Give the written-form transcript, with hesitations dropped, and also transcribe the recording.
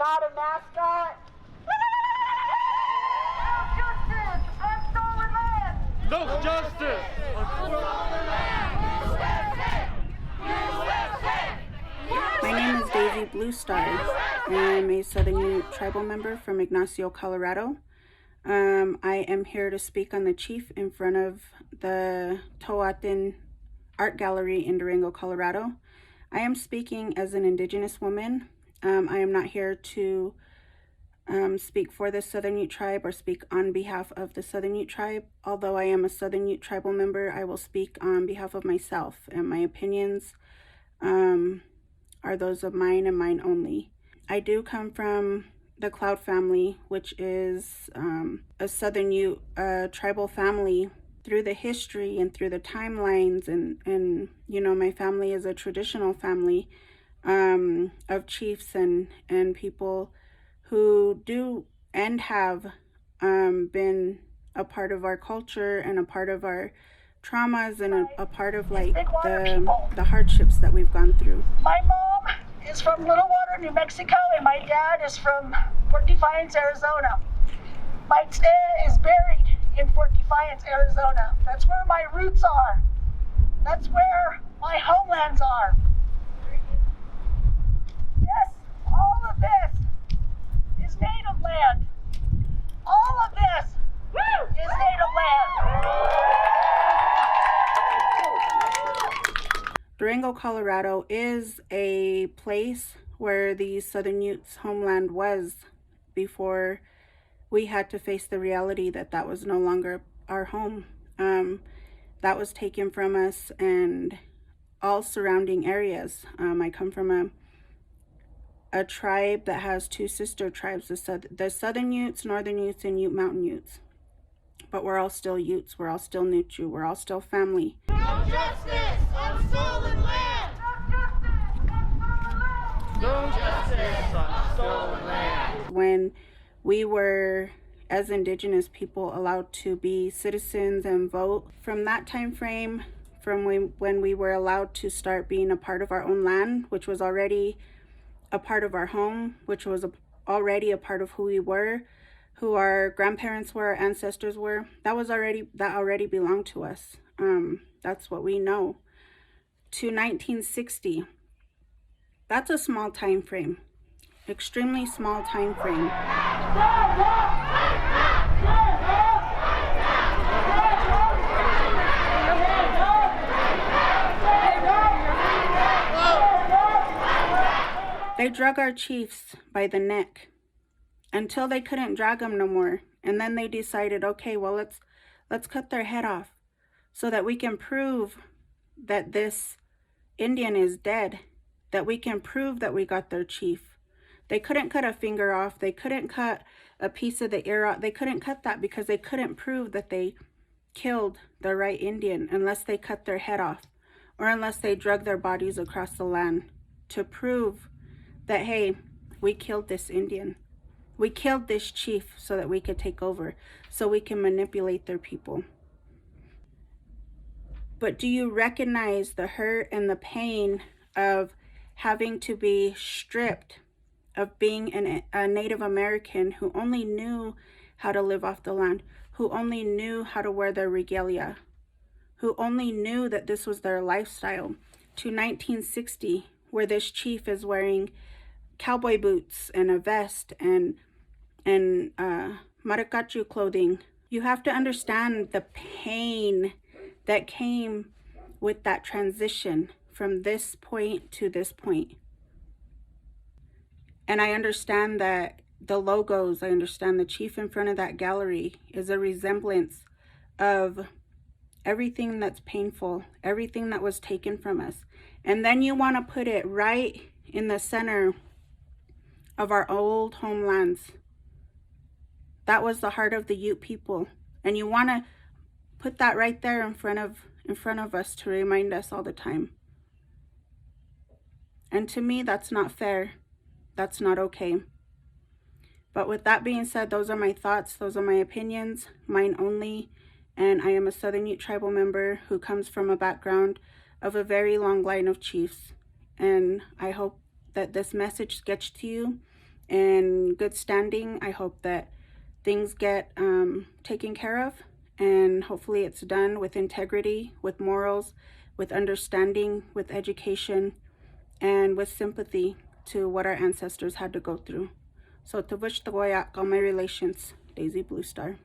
not a mascot. No justice on stolen land. My name is Daisy Bluestar. I am a Southern Ute tribal member from Ignacio, Colorado. I am here to speak on the chief in front of the Toatin Art Gallery in Durango, Colorado. I am speaking as an Indigenous woman. I am not here to speak for the Southern Ute Tribe or speak on behalf of the Southern Ute Tribe. Although I am a Southern Ute tribal member, I will speak on behalf of myself, and my opinions are those of mine and mine only. I do come from the Cloud family, which is a Southern Ute tribal family. Through the history and through the timelines, and you know, my family is a traditional family of chiefs and people who do and have been a part of our culture and a part of our traumas and a part of like the hardships that we've gone through. My mom is from Little Water, New Mexico, and my dad is from Fort Defiance, Arizona. My dad is buried in Fort Defiance, Arizona. That's where my roots are. That's where my homelands are. Yes, all of this is native land. All of this is native land. Durango, Colorado is a place where the Southern Utes' homeland was before we had to face the reality that that was no longer our home. That was taken from us and all surrounding areas. I come from a tribe that has two sister tribes, the Southern Utes, Northern Utes, and Ute Mountain Utes. But we're all still Utes, we're all still Nuchu, we're all still family. No justice on stolen land. No justice on stolen land. When we were, as Indigenous people, allowed to be citizens and vote, from that time frame, from when we were allowed to start being a part of our own land, which was already a part of our home, which was already a part of who we were, who our grandparents were, our ancestors were, that already belonged to us. That's what we know. To 1960, that's a small time frame. Extremely small time frame. They drug our chiefs by the neck until they couldn't drag them no more, and then they decided, okay, well, let's cut their head off so that we can prove that this Indian is dead, that we can prove that we got their chief. They couldn't cut a finger off. They couldn't cut a piece of the ear off. They couldn't cut that because they couldn't prove that they killed the right Indian unless they cut their head off or unless they drug their bodies across the land to prove that, hey, we killed this Indian. We killed this chief so that we could take over, so we can manipulate their people. But do you recognize the hurt and the pain of having to be stripped of being a Native American who only knew how to live off the land, who only knew how to wear their regalia, who only knew that this was their lifestyle, to 1960, where this chief is wearing cowboy boots and a vest and maricachu clothing. You have to understand the pain that came with that transition from this point to this point. And I understand that the logos, I understand the chief in front of that gallery is a resemblance of everything that's painful, everything that was taken from us. And then you want to put it right in the center of our old homelands. That was the heart of the Ute people. And you want to put that right there in front of us to remind us all the time. And to me, that's not fair. That's not okay. But with that being said, those are my thoughts. Those are my opinions, mine only. And I am a Southern Ute tribal member who comes from a background of a very long line of chiefs. And I hope that this message gets to you in good standing. I hope that things get taken care of, and hopefully it's done with integrity, with morals, with understanding, with education, and with sympathy to what our ancestors had to go through. So to wish the Goyak, all my relations, Daisy Bluestar.